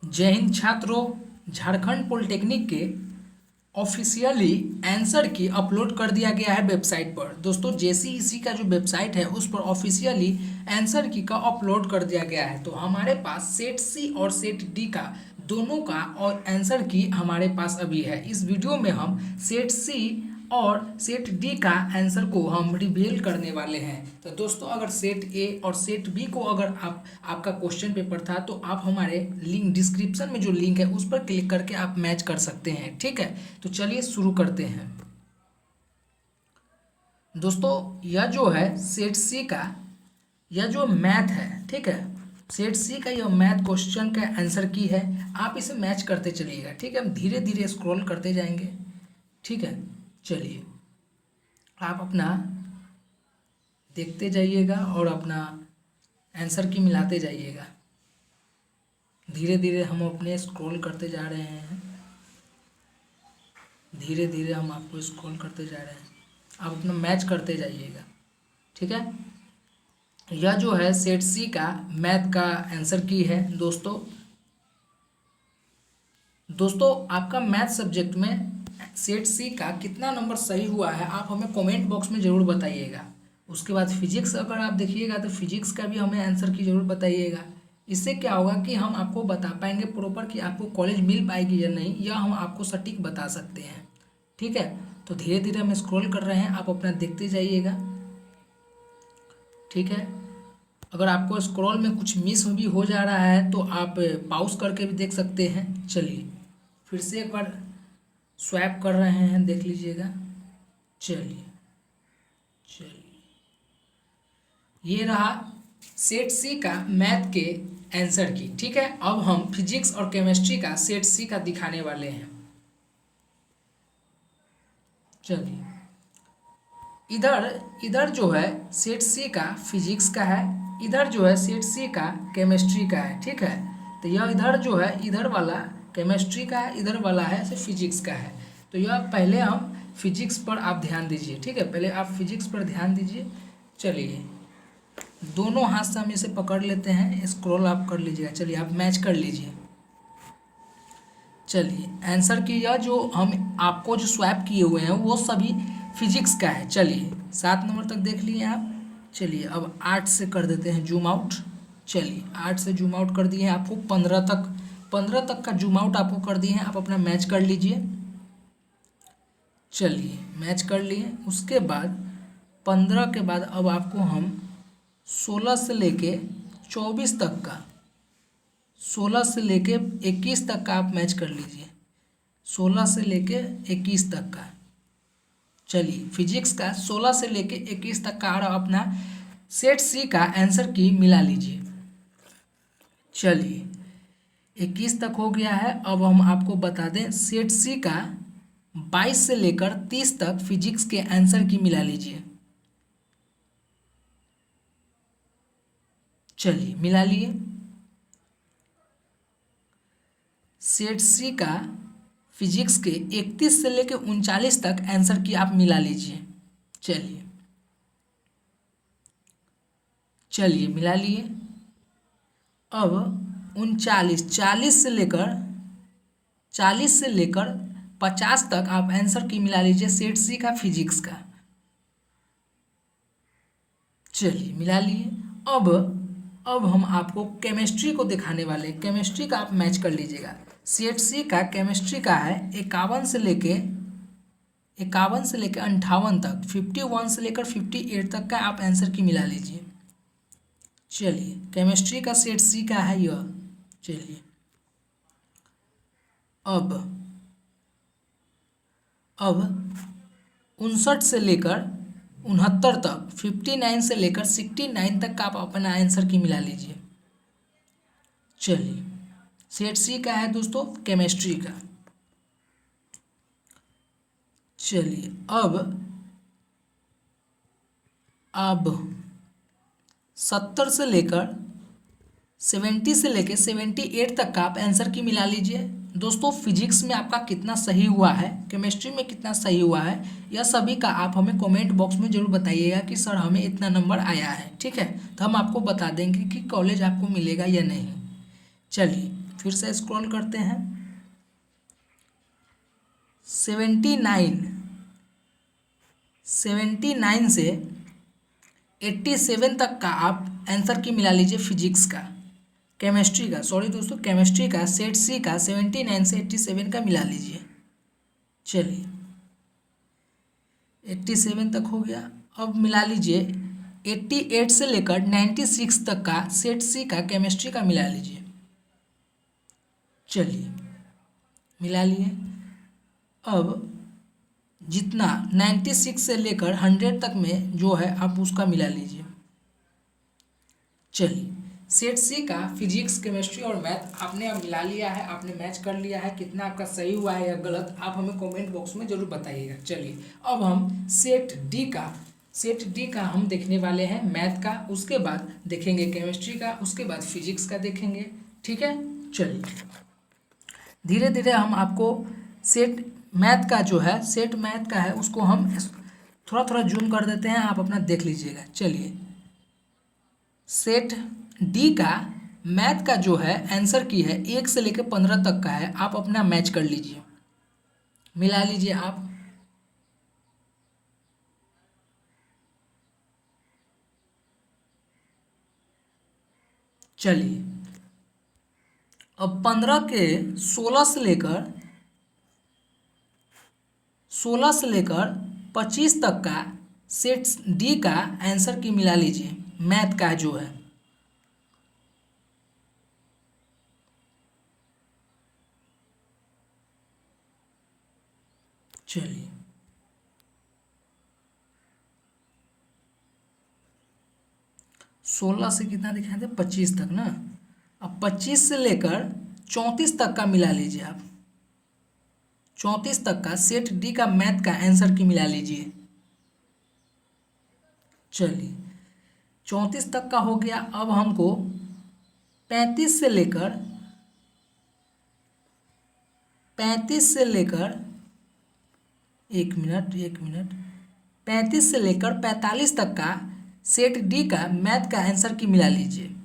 जय हिंद छात्रों। झारखंड पॉलिटेक्निक के ऑफिशियली आंसर की अपलोड कर दिया गया है वेबसाइट पर। दोस्तों जेसीईसी का जो वेबसाइट है उस पर ऑफिशियली आंसर की का अपलोड कर दिया गया है। तो हमारे पास सेट सी और सेट डी का दोनों का और आंसर की हमारे पास अभी है। इस वीडियो में हम सेट सी और सेट डी का आंसर को हम रिवील करने वाले हैं। तो दोस्तों अगर सेट ए और सेट बी को अगर आपका क्वेश्चन पेपर था तो आप हमारे लिंक डिस्क्रिप्शन में जो लिंक है उस पर क्लिक करके आप मैच कर सकते हैं। ठीक है, तो चलिए शुरू करते हैं। दोस्तों यह जो है सेट सी का यह जो मैथ है, ठीक है, सेट सी का यह मैथ क्वेश्चन का आंसर की है। आप इसे मैच करते चलिएगा। ठीक है, हम धीरे धीरे स्क्रॉल करते जाएंगे। ठीक है, चलिए आप अपना देखते जाइएगा और अपना आंसर की मिलाते जाइएगा। धीरे धीरे हम अपने स्क्रॉल करते जा रहे हैं। धीरे धीरे हम आपको स्क्रॉल करते जा रहे हैं। आप अपना मैच करते जाइएगा। ठीक है, यह जो है सेट सी का मैथ का आंसर की है। दोस्तों आपका मैथ सब्जेक्ट में सेट सी का कितना नंबर सही हुआ है आप हमें कमेंट बॉक्स में ज़रूर बताइएगा। उसके बाद फिजिक्स अगर आप देखिएगा तो फिजिक्स का भी हमें आंसर की ज़रूर बताइएगा। इससे क्या होगा कि हम आपको बता पाएंगे प्रॉपर कि आपको कॉलेज मिल पाएगी या नहीं, या हम आपको सटीक बता सकते हैं। ठीक है, तो धीरे धीरे हम स्क्रॉल कर रहे हैं, आप अपना देखते जाइएगा। ठीक है, अगर आपको स्क्रॉल में कुछ मिस भी हो जा रहा है तो आप पॉज करके भी देख सकते हैं। चलिए फिर से एक बार स्वैप कर रहे हैं, देख लीजिएगा। चलिए चलिए ये रहा सेट सी का मैथ के आंसर की। ठीक है, अब हम फिजिक्स और केमिस्ट्री का सेट सी का दिखाने वाले हैं। चलिए इधर इधर जो है सेट सी का फिजिक्स का है, इधर जो है सेट सी का केमिस्ट्री का है। ठीक है, तो यह इधर जो है इधर वाला केमिस्ट्री का है, इधर वाला है से फिजिक्स का है। तो यह पहले हम फिजिक्स पर आप ध्यान दीजिए। ठीक है, पहले आप फिजिक्स पर ध्यान दीजिए। चलिए दोनों हाथ से हम इसे पकड़ लेते हैं, स्क्रॉल आप कर लीजिएगा। चलिए आप मैच कर लीजिए। चलिए आंसर की यह जो हम आपको जो स्वैप किए हुए हैं वो सभी फिजिक्स का है। चलिए 7 नंबर तक देख लिए आप। चलिए अब 8 से कर देते हैं जूम आउट। चलिए 8 से जूम आउट कर दिए, आपको 15 तक का जूम आउट आपको कर दिए हैं। आप अपना मैच कर लीजिए। चलिए मैच कर लिए, उसके बाद 15 के बाद अब आपको हम 16 से लेके 24 तक का, 16 से लेके 21 तक का आप मैच कर लीजिए। 16 से लेके 21 तक का। चलिए फिजिक्स का 16 से लेके 21 तक का और अपना सेट सी का आंसर की मिला लीजिए। चलिए 21 तक हो गया है। अब हम आपको बता दें सेट सी का 22 से लेकर 30 तक फिजिक्स के आंसर की मिला लीजिए। चलिए मिला लिए। सेट सी का फिजिक्स के 31 से लेकर 39 तक आंसर की आप मिला लीजिए। चलिए चलिए मिला लिए। अब 40 से लेकर 50 तक आप आंसर की मिला लीजिए सेट सी का फिजिक्स का। चलिए मिला लिए। अब हम आपको केमिस्ट्री को दिखाने वाले हैं। केमिस्ट्री का आप मैच कर लीजिएगा। सेट सी का केमिस्ट्री का है 51 से लेके 58 तक, 51 से लेकर 58 तक का आप आंसर की मिला लीजिए। चलिए केमिस्ट्री का सेट सी का है यह। चलिए अब 59 से लेकर 69 तक, 59 से लेकर 69 तक का आप अपना आंसर की मिला लीजिए। चलिए सेट सी का है दोस्तों केमिस्ट्री का। चलिए अब 70 से लेकर 78 तक का आप आंसर की मिला लीजिए। दोस्तों फिजिक्स में आपका कितना सही हुआ है, केमिस्ट्री में कितना सही हुआ है, यह सभी का आप हमें कमेंट बॉक्स में ज़रूर बताइएगा कि सर हमें इतना नंबर आया है। ठीक है, तो हम आपको बता देंगे कि कॉलेज आपको मिलेगा या नहीं। चलिए फिर से स्क्रॉल करते हैं। 79 से 87 तक का आप आंसर की मिला लीजिए फिजिक्स का, केमिस्ट्री का, सॉरी दोस्तों केमिस्ट्री का सेट सी का 79 से 87 का मिला लीजिए। चलिए 87 तक हो गया। अब मिला लीजिए 88 से लेकर 96 तक का सेट सी का केमिस्ट्री का मिला लीजिए। चलिए मिला लिए। अब जितना 96 से लेकर 100 तक में जो है आप उसका मिला लीजिए। चलिए सेट सी का फिजिक्स केमिस्ट्री और मैथ आपने अब मिला लिया है, आपने मैच कर लिया है। कितना आपका सही हुआ है या गलत आप हमें कमेंट बॉक्स में जरूर बताइएगा। चलिए अब हम सेट डी का हम देखने वाले हैं मैथ का, उसके बाद देखेंगे केमिस्ट्री का, उसके बाद फिजिक्स का देखेंगे। ठीक है, चलिए धीरे धीरे हम आपको सेट मैथ का जो है सेट मैथ का है उसको हम थोड़ा थोड़ा जूम कर देते हैं, आप अपना देख लीजिएगा। चलिए सेट डी का मैथ का जो है आंसर की है 1 से लेकर 15 तक का है, आप अपना मैच कर लीजिए, मिला लीजिए आप। चलिए अब 15 के 16 से लेकर 25 तक का सेट डी का आंसर की मिला लीजिए मैथ का जो है। चलिए 16 से कितना दिखाए थे 25 तक ना, अब 25 से लेकर 34 तक का मिला लीजिए आप। 34 तक का सेट डी का मैथ का आंसर की मिला लीजिए। चलिए 34 तक का हो गया। अब हमको 35 से लेकर 35 से लेकर 45 तक का सेट डी का मैथ का आंसर की मिला लीजिए।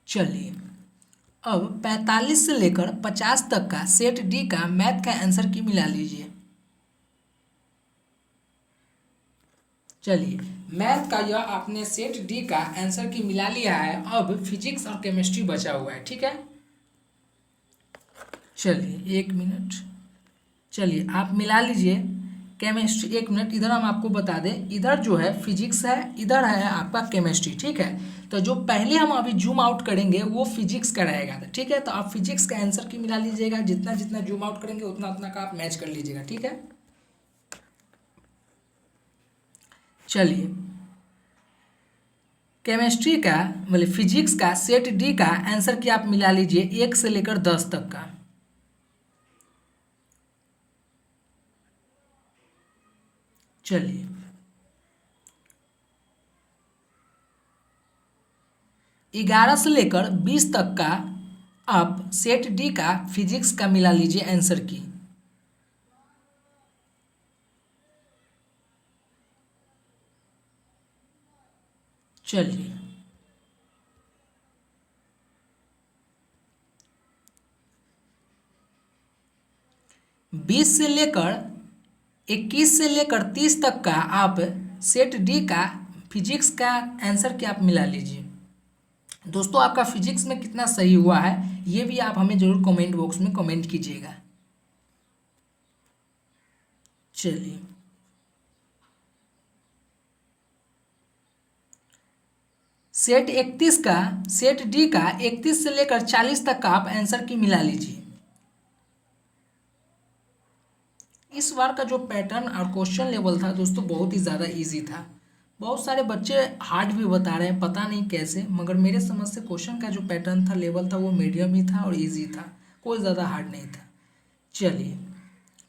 चलिए अब 45 से लेकर 50 तक का सेट डी का मैथ का आंसर की मिला लीजिए। चलिए मैथ का यह आपने सेट डी का आंसर की मिला लिया है। अब फिजिक्स और केमिस्ट्री बचा हुआ है। ठीक है, चलिए 1 मिनट, चलिए आप मिला लीजिए केमिस्ट्री। 1 मिनट इधर हम आपको बता दें, इधर जो है फिजिक्स है, इधर है आपका केमिस्ट्री। ठीक है, तो जो पहले हम अभी जूम आउट करेंगे वो फिजिक्स का रहेगा। ठीक है, तो आप फिजिक्स का आंसर की मिला लीजिएगा, जितना जितना जूम आउट करेंगे उतना उतना का आप मैच कर लीजिएगा। ठीक है, चलिए केमिस्ट्री का मतलब फिजिक्स का सेट डी का आंसर की आप मिला लीजिए 1 से लेकर 10 तक का। चलिए 11 से लेकर 20 तक का आप सेट डी का फिजिक्स का मिला लीजिए आंसर की। चलिए 20 से लेकर 21 से लेकर 30 तक का आप सेट डी का फिजिक्स का आंसर क्या आप मिला लीजिए। दोस्तों आपका फिजिक्स में कितना सही हुआ है ये भी आप हमें जरूर कमेंट बॉक्स में कमेंट कीजिएगा। चलिए सेट डी का 31 से लेकर 40 तक का आप आंसर की मिला लीजिए। इस बार का जो पैटर्न और क्वेश्चन लेवल था दोस्तों बहुत ही ज़्यादा इजी था। बहुत सारे बच्चे हार्ड भी बता रहे हैं, पता नहीं कैसे, मगर मेरे समझ से क्वेश्चन का जो पैटर्न था लेवल था वो मीडियम ही था और इजी था, कोई ज़्यादा हार्ड नहीं था। चलिए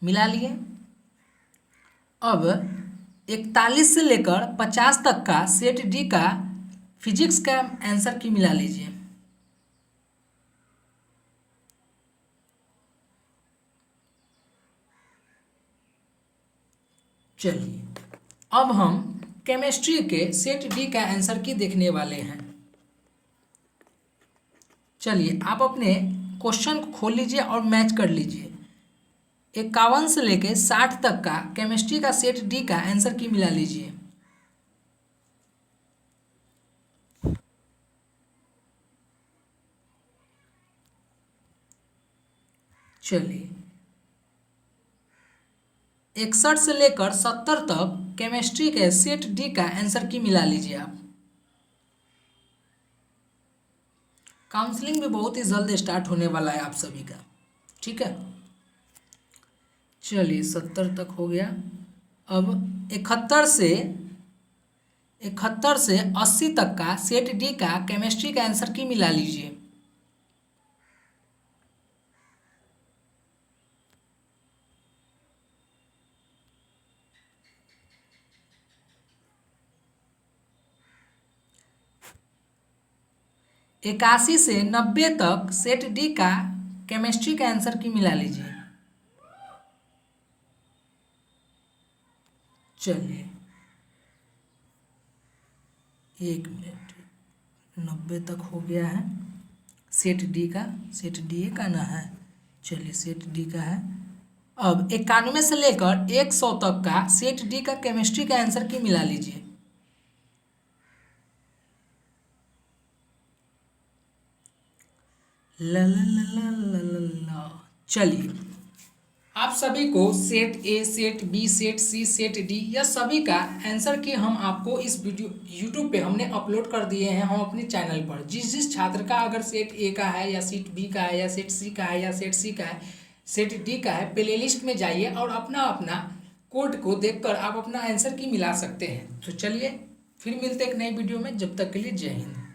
मिला लिए। अब 41 से लेकर 50 तक का सेट डी का फिजिक्स का आंसर की मिला लीजिए। चलिए अब हम केमिस्ट्री के सेट डी का आंसर की देखने वाले हैं। चलिए आप अपने क्वेश्चन को खोल लीजिए और मैच कर लीजिए। 51 से लेके 60 तक का केमिस्ट्री का सेट डी का आंसर की मिला लीजिए। चलिए 61 से लेकर 70 तक केमिस्ट्री के सेट डी का आंसर की मिला लीजिए आप। काउंसलिंग भी बहुत ही जल्द स्टार्ट होने वाला है आप सभी का, ठीक है। चलिए 70 तक हो गया। अब 71 से 80 तक का सेट डी का केमिस्ट्री का आंसर की मिला लीजिए। इक्यासी से 90 तक सेट डी का केमिस्ट्री का आंसर की मिला लीजिए। चलिए 1 मिनट, 90 तक हो गया है सेट डी का, सेट डी का ना है। चलिए सेट डी का है। अब 91 से लेकर 100 तक का सेट डी का केमिस्ट्री का आंसर की मिला लीजिए। ला ला ला ला ला ला ला। चलिए आप सभी को set A, set B, set C, set D यह सभी का आंसर की हम आपको इस वीडियो यूट्यूब पे हमने अपलोड कर दिए हैं हम अपने चैनल पर। जिस जिस छात्र का अगर सेट ए का है या सेट बी का है या सेट सी का है या सेट सी का है, सेट डी का है, प्ले लिस्ट में जाइए और अपना अपना कोड को देखकर आप अपना आंसर की मिला सकते हैं। तो चलिए फिर मिलते हैं एक नई वीडियो में, जब तक के लिए जय हिंद।